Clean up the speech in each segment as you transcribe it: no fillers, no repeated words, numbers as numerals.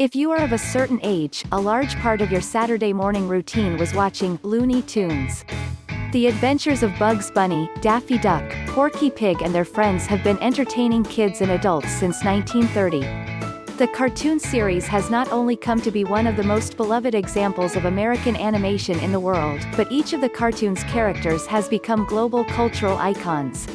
If you are of a certain age, a large part of your Saturday morning routine was watching Looney Tunes. The adventures of Bugs Bunny, Daffy Duck, Porky Pig and their friends have been entertaining kids and adults since 1930. The cartoon series has not only come to be one of the most beloved examples of American animation in the world, but each of the cartoon's characters has become global cultural icons.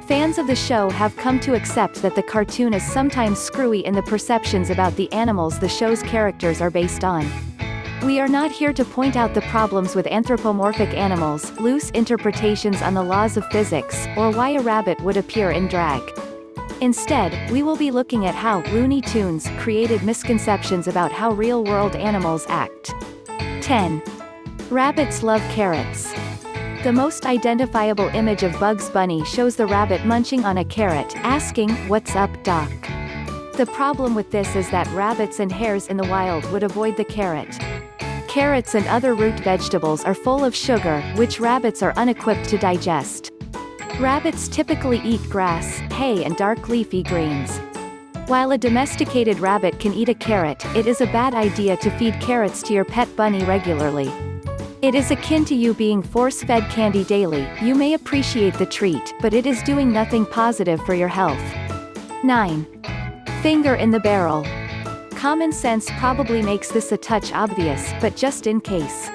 Fans of the show have come to accept that the cartoon is sometimes screwy in the perceptions about the animals the show's characters are based on. We are not here to point out the problems with anthropomorphic animals, loose interpretations on the laws of physics, or why a rabbit would appear in drag. Instead, we will be looking at how Looney Tunes created misconceptions about how real-world animals act. 10. Rabbits love carrots. The most identifiable image of Bugs Bunny shows the rabbit munching on a carrot, asking, "What's up, Doc?" The problem with this is that rabbits and hares in the wild would avoid the carrot. Carrots and other root vegetables are full of sugar, which rabbits are unequipped to digest. Rabbits typically eat grass, hay and dark leafy greens. While a domesticated rabbit can eat a carrot, it is a bad idea to feed carrots to your pet bunny regularly. It is akin to you being force-fed candy daily. You may appreciate the treat, but it is doing nothing positive for your health. 9. Finger in the barrel. Common sense probably makes this a touch obvious, but just in case.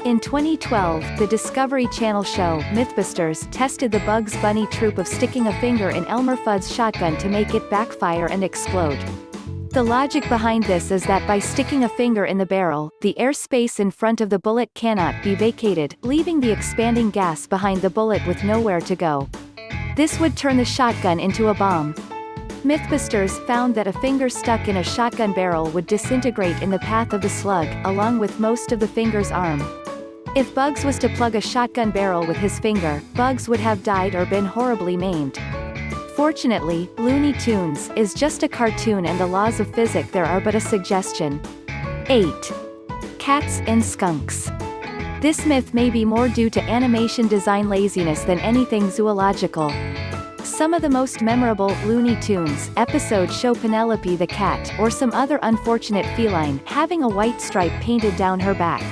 In 2012, the Discovery Channel show, Mythbusters, tested the Bugs Bunny troupe of sticking a finger in Elmer Fudd's shotgun to make it backfire and explode. The logic behind this is that by sticking a finger in the barrel, the airspace in front of the bullet cannot be vacated, leaving the expanding gas behind the bullet with nowhere to go. This would turn the shotgun into a bomb. Mythbusters found that a finger stuck in a shotgun barrel would disintegrate in the path of the slug, along with most of the finger's arm. If Bugs was to plug a shotgun barrel with his finger, Bugs would have died or been horribly maimed. Fortunately, Looney Tunes is just a cartoon and the laws of physics there are but a suggestion. 8. Cats and skunks. This myth may be more due to animation design laziness than anything zoological. Some of the most memorable Looney Tunes episodes show Penelope the cat or some other unfortunate feline having a white stripe painted down her back.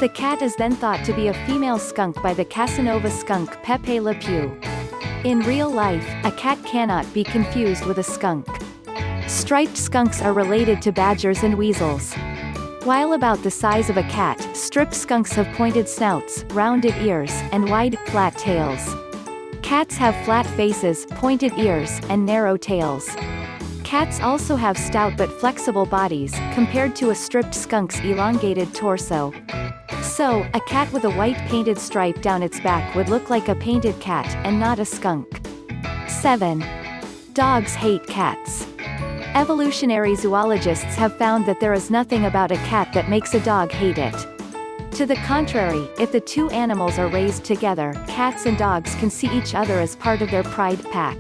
The cat is then thought to be a female skunk by the Casanova skunk Pepe Le Pew. In real life, a cat cannot be confused with a skunk. Striped skunks are related to badgers and weasels. While about the size of a cat, striped skunks have pointed snouts, rounded ears, and wide, flat tails. Cats have flat faces, pointed ears, and narrow tails. Cats also have stout but flexible bodies, compared to a striped skunk's elongated torso. So, a cat with a white painted stripe down its back would look like a painted cat, and not a skunk. 7. Dogs hate cats. Evolutionary zoologists have found that there is nothing about a cat that makes a dog hate it. To the contrary, if the two animals are raised together, cats and dogs can see each other as part of their pride pack.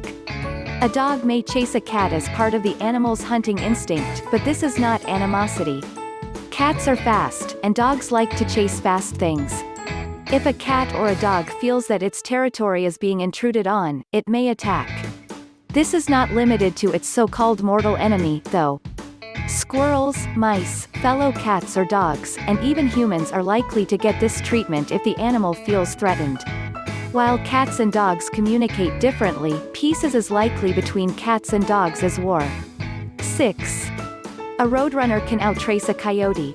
A dog may chase a cat as part of the animal's hunting instinct, but this is not animosity. Cats are fast, and dogs like to chase fast things. If a cat or a dog feels that its territory is being intruded on, it may attack. This is not limited to its so-called mortal enemy, though. Squirrels, mice, fellow cats or dogs, and even humans are likely to get this treatment if the animal feels threatened. While cats and dogs communicate differently, peace is as likely between cats and dogs as war. 6. A roadrunner can outrace a coyote.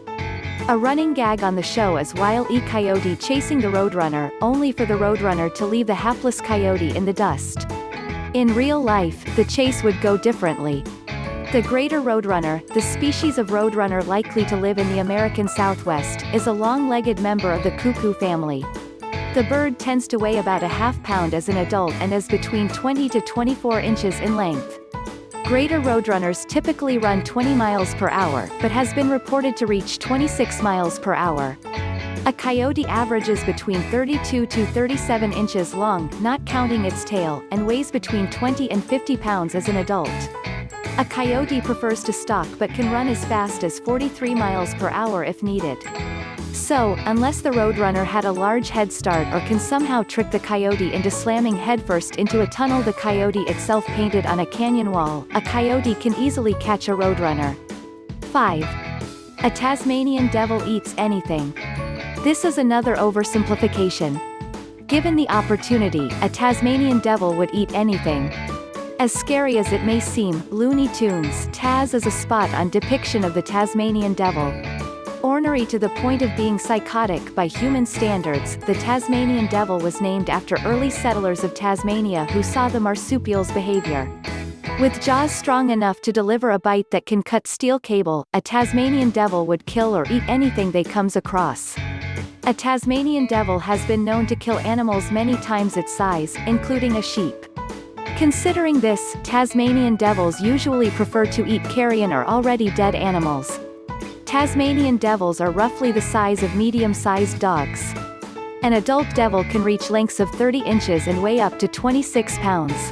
A running gag on the show is Wile E. Coyote chasing the roadrunner, only for the roadrunner to leave the hapless coyote in the dust. In real life, the chase would go differently. The greater roadrunner, the species of roadrunner likely to live in the American Southwest, is a long-legged member of the cuckoo family. The bird tends to weigh about a half-pound as an adult and is between 20 to 24 inches in length. Greater roadrunners typically run 20 miles per hour, but has been reported to reach 26 miles per hour. A coyote averages between 32 to 37 inches long, not counting its tail, and weighs between 20 and 50 pounds as an adult. A coyote prefers to stalk but can run as fast as 43 miles per hour if needed. So, unless the roadrunner had a large head start or can somehow trick the coyote into slamming headfirst into a tunnel the coyote itself painted on a canyon wall, a coyote can easily catch a roadrunner. 5. A Tasmanian devil eats anything. This is another oversimplification. Given the opportunity, a Tasmanian devil would eat anything. As scary as it may seem, Looney Tunes Taz is a spot on depiction of the Tasmanian devil. Ornery to the point of being psychotic by human standards, the Tasmanian devil was named after early settlers of Tasmania who saw the marsupial's behavior. With jaws strong enough to deliver a bite that can cut steel cable, a Tasmanian devil would kill or eat anything they comes across. A Tasmanian devil has been known to kill animals many times its size, including a sheep. Considering this, Tasmanian devils usually prefer to eat carrion or already dead animals. Tasmanian devils are roughly the size of medium-sized dogs. An adult devil can reach lengths of 30 inches and weigh up to 26 pounds.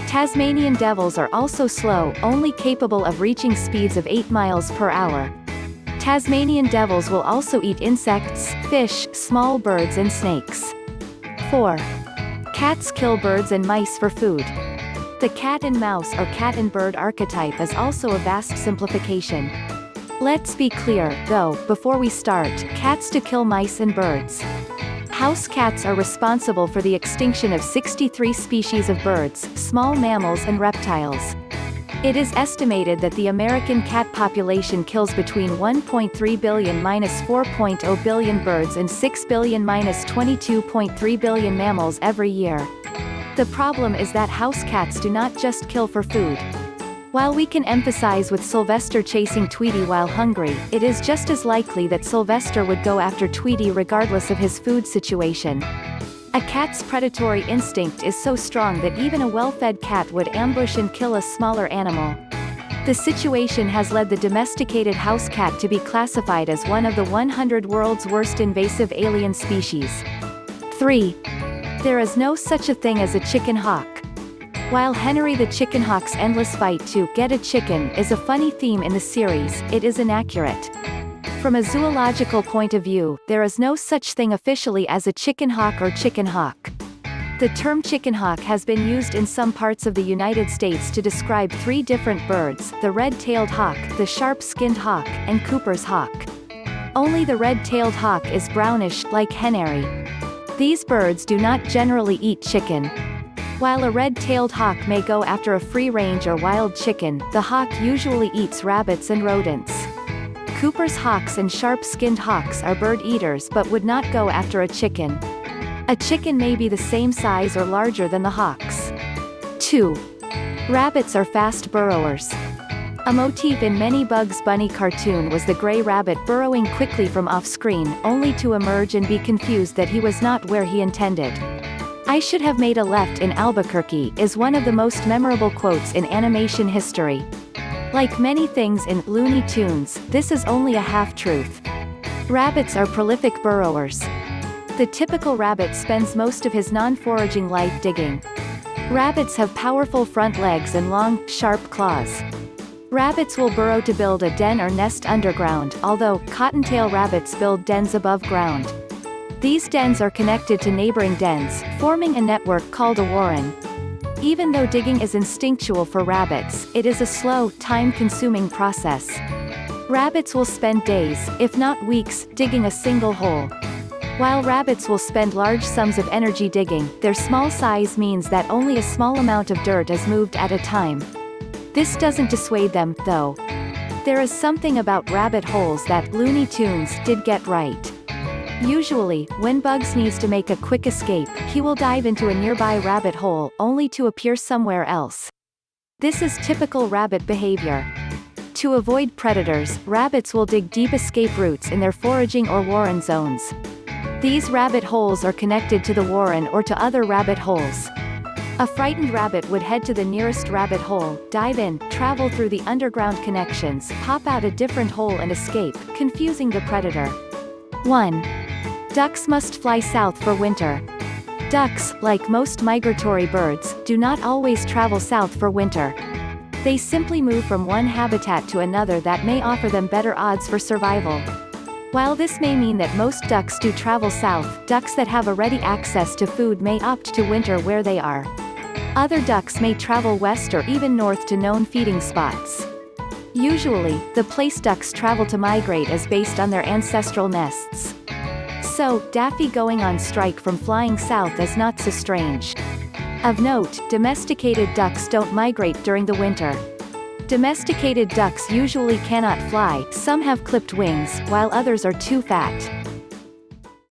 Tasmanian devils are also slow, only capable of reaching speeds of 8 miles per hour. Tasmanian devils will also eat insects, fish, small birds and snakes. 4. Cats kill birds and mice for food. The cat and mouse or cat and bird archetype is also a vast simplification. Let's be clear, though, before we start, cats to kill mice and birds. House cats are responsible for the extinction of 63 species of birds, small mammals and reptiles. It is estimated that the American cat population kills between 1.3 billion-4.0 billion birds and 6 billion-22.3 billion mammals every year. The problem is that house cats do not just kill for food. While we can emphasize with Sylvester chasing Tweety while hungry, it is just as likely that Sylvester would go after Tweety regardless of his food situation. A cat's predatory instinct is so strong that even a well-fed cat would ambush and kill a smaller animal. The situation has led the domesticated house cat to be classified as one of the 100 world's worst invasive alien species. 3. There is no such a thing as a chicken hawk. While Henry the Chicken Hawk's endless fight to get a chicken is a funny theme in the series, it is inaccurate. From a zoological point of view, there is no such thing officially as a chicken hawk or chicken hawk. The term chicken hawk has been used in some parts of the United States to describe 3 different birds: the red-tailed hawk, the sharp-skinned hawk, and Cooper's hawk. Only the red-tailed hawk is brownish, like canary. These birds do not generally eat chicken. While a red-tailed hawk may go after a free-range or wild chicken, the hawk usually eats rabbits and rodents. Cooper's hawks and sharp-skinned hawks are bird eaters but would not go after a chicken. A chicken may be the same size or larger than the hawks. 2. Rabbits are fast burrowers. A motif in many Bugs Bunny cartoon was the gray rabbit burrowing quickly from off-screen, only to emerge and be confused that he was not where he intended. "I should have made a left in Albuquerque" is one of the most memorable quotes in animation history. Like many things in Looney Tunes, this is only a half-truth. Rabbits are prolific burrowers. The typical rabbit spends most of his non-foraging life digging. Rabbits have powerful front legs and long, sharp claws. Rabbits will burrow to build a den or nest underground, although cottontail rabbits build dens above ground. These dens are connected to neighboring dens, forming a network called a warren. Even though digging is instinctual for rabbits, it is a slow, time-consuming process. Rabbits will spend days, if not weeks, digging a single hole. While rabbits will spend large sums of energy digging, their small size means that only a small amount of dirt is moved at a time. This doesn't dissuade them, though. There is something about rabbit holes that Looney Tunes did get right. Usually, when Bugs needs to make a quick escape, he will dive into a nearby rabbit hole, only to appear somewhere else. This is typical rabbit behavior. To avoid predators, rabbits will dig deep escape routes in their foraging or warren zones. These rabbit holes are connected to the warren or to other rabbit holes. A frightened rabbit would head to the nearest rabbit hole, dive in, travel through the underground connections, pop out a different hole and escape, confusing the predator. 1. Ducks must fly south for winter. Ducks, like most migratory birds, do not always travel south for winter. They simply move from one habitat to another that may offer them better odds for survival. While this may mean that most ducks do travel south, ducks that have a ready access to food may opt to winter where they are. Other ducks may travel west or even north to known feeding spots. Usually, the place ducks travel to migrate is based on their ancestral nests. So, Daffy going on strike from flying south is not so strange. Of note, domesticated ducks don't migrate during the winter. Domesticated ducks usually cannot fly, some have clipped wings, while others are too fat.